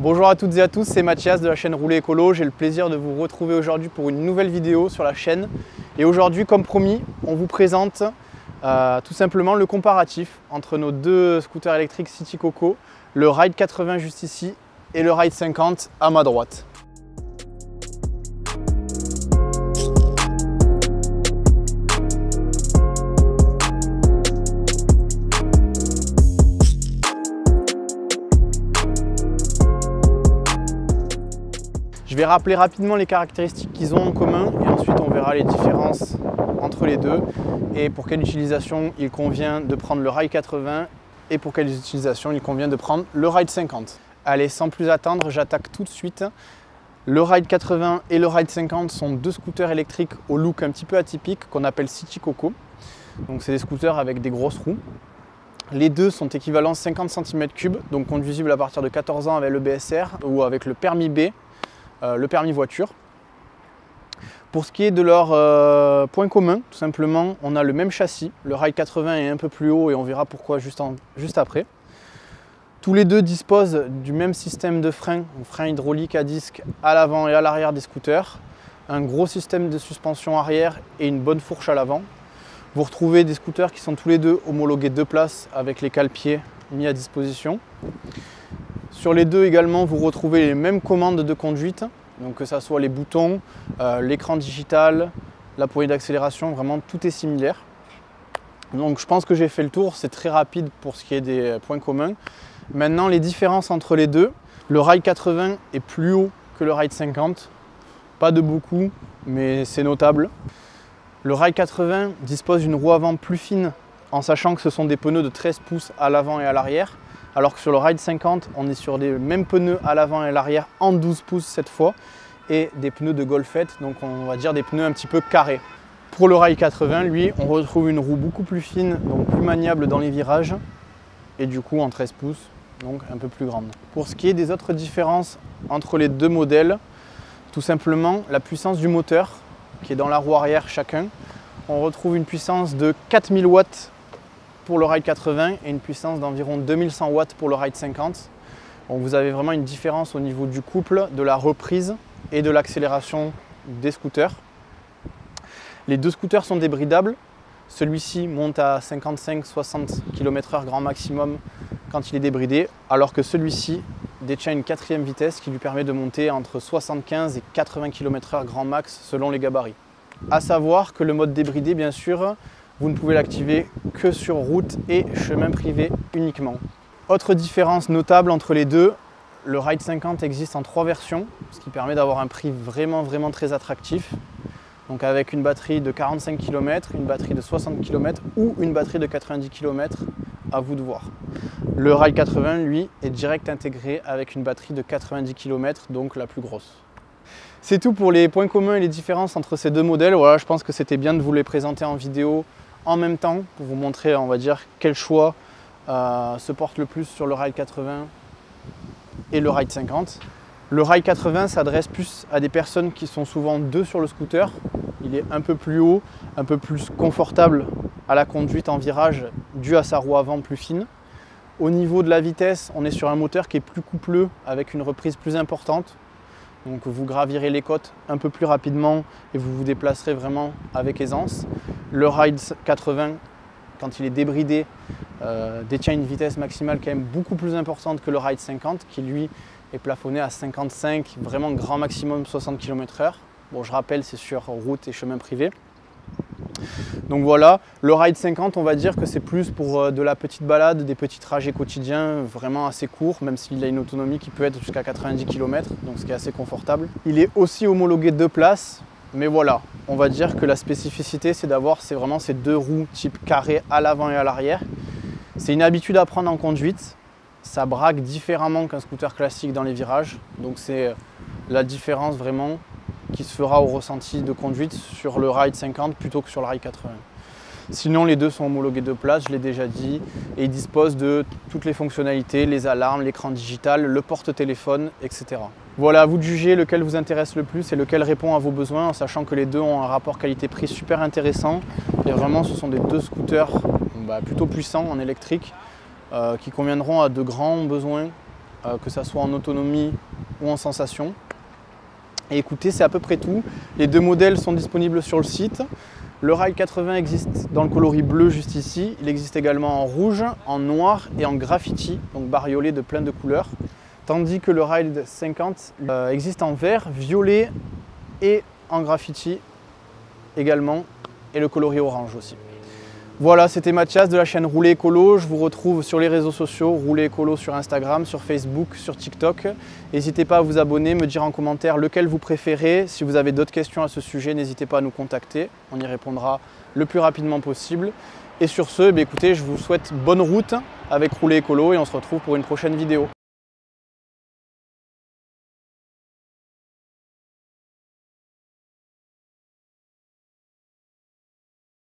Bonjour à toutes et à tous, c'est Mathias de la chaîne Rouler Écolo. J'ai le plaisir de vous retrouver aujourd'hui pour une nouvelle vidéo sur la chaîne. Et aujourd'hui, comme promis, on vous présente tout simplement le comparatif entre nos deux scooters électriques City Coco, le Ride 80 juste ici et le Ride 50 à ma droite. Je vais rappeler rapidement les caractéristiques qu'ils ont en commun et ensuite on verra les différences entre les deux et pour quelle utilisation il convient de prendre le Ride 80 et pour quelle utilisation il convient de prendre le Ride 50. Allez, sans plus attendre, j'attaque tout de suite. Le Ride 80 et le Ride 50 sont deux scooters électriques au look un petit peu atypique qu'on appelle City Coco. Donc c'est des scooters avec des grosses roues. Les deux sont équivalents 50 cm3, donc conduisibles à partir de 14 ans avec le BSR ou avec le permis B. Le permis voiture. Pour ce qui est de leurs points communs, tout simplement, on a le même châssis. Le Ride 80 est un peu plus haut et on verra pourquoi juste après. Tous les deux disposent du même système de frein, un frein hydraulique à disque à l'avant et à l'arrière des scooters, un gros système de suspension arrière et une bonne fourche à l'avant. Vous retrouvez des scooters qui sont tous les deux homologués 2 places avec les cale-pieds mis à disposition. Sur les deux également, vous retrouvez les mêmes commandes de conduite, donc que ce soit les boutons, l'écran digital, la poignée d'accélération, vraiment tout est similaire. Donc je pense que j'ai fait le tour, c'est très rapide pour ce qui est des points communs. Maintenant les différences entre les deux, le Ride 80 est plus haut que le Ride 50, pas de beaucoup, mais c'est notable. Le Ride 80 dispose d'une roue avant plus fine, en sachant que ce sont des pneus de 13 pouces à l'avant et à l'arrière. Alors que sur le Ride 50, on est sur des mêmes pneus à l'avant et à l'arrière en 12 pouces cette fois et des pneus de golfette, donc on va dire des pneus un petit peu carrés. Pour le Ride 80, lui, on retrouve une roue beaucoup plus fine, donc plus maniable dans les virages et du coup en 13 pouces, donc un peu plus grande. Pour ce qui est des autres différences entre les deux modèles, tout simplement la puissance du moteur qui est dans la roue arrière chacun. On retrouve une puissance de 4000 watts pour le Ride 80 et une puissance d'environ 2100 watts pour le Ride 50. Donc vous avez vraiment une différence au niveau du couple, de la reprise et de l'accélération des scooters. Les deux scooters sont débridables. Celui-ci monte à 55-60 km/h grand maximum quand il est débridé, alors que celui-ci détient une 4e vitesse qui lui permet de monter entre 75 et 80 km/h grand max selon les gabarits. À savoir que le mode débridé, bien sûr, vous ne pouvez l'activer que sur route et chemin privé uniquement. Autre différence notable entre les deux, le Ride 50 existe en 3 versions, ce qui permet d'avoir un prix vraiment très attractif. Donc avec une batterie de 45 km, une batterie de 60 km ou une batterie de 90 km, à vous de voir. Le Ride 80, lui, est direct intégré avec une batterie de 90 km, donc la plus grosse. C'est tout pour les points communs et les différences entre ces deux modèles. Voilà, je pense que c'était bien de vous les présenter en vidéo en même temps pour vous montrer, on va dire, quel choix se porte le plus sur le Ride 80 et le Ride 50. Le Ride 80 s'adresse plus à des personnes qui sont souvent deux sur le scooter. Il est un peu plus haut, un peu plus confortable à la conduite en virage dû à sa roue avant plus fine. Au niveau de la vitesse, on est sur un moteur qui est plus coupleux avec une reprise plus importante. Donc vous gravirez les côtes un peu plus rapidement et vous vous déplacerez vraiment avec aisance. Le Ride 80, quand il est débridé, détient une vitesse maximale quand même beaucoup plus importante que le Ride 50 qui lui est plafonné à 55, vraiment grand maximum 60 km/h. Bon, je rappelle, c'est sur route et chemin privé. Donc voilà, le Ride 50, on va dire que c'est plus pour de la petite balade, des petits trajets quotidiens vraiment assez courts, même s'il a une autonomie qui peut être jusqu'à 90 km, donc ce qui est assez confortable. Il est aussi homologué 2 places, mais voilà, on va dire que la spécificité, c'est d'avoir vraiment ces deux roues type carré à l'avant et à l'arrière. C'est une habitude à prendre en conduite, ça braque différemment qu'un scooter classique dans les virages, donc c'est la différence vraiment qui se fera au ressenti de conduite sur le Ride 50 plutôt que sur le Ride 80. Sinon, les deux sont homologués 2 places, je l'ai déjà dit, et ils disposent de toutes les fonctionnalités, les alarmes, l'écran digital, le porte-téléphone, etc. Voilà, à vous de juger lequel vous intéresse le plus et lequel répond à vos besoins, en sachant que les deux ont un rapport qualité-prix super intéressant. Et vraiment, ce sont des deux scooters plutôt puissants en électrique, qui conviendront à de grands besoins que ça soit en autonomie ou en sensation. Et écoutez, c'est à peu près tout. Les deux modèles sont disponibles sur le site. Le Ride 80 existe dans le coloris bleu juste ici. Il existe également en rouge, en noir et en graffiti, donc bariolé de plein de couleurs. Tandis que le Ride 50 existe en vert, violet et en graffiti également, et le coloris orange aussi. Voilà, c'était Mathias de la chaîne Rouler Écolo. Je vous retrouve sur les réseaux sociaux, Rouler Écolo sur Instagram, sur Facebook, sur TikTok. N'hésitez pas à vous abonner, me dire en commentaire lequel vous préférez. Si vous avez d'autres questions à ce sujet, n'hésitez pas à nous contacter. On y répondra le plus rapidement possible. Et sur ce, écoutez, je vous souhaite bonne route avec Rouler Écolo et on se retrouve pour une prochaine vidéo.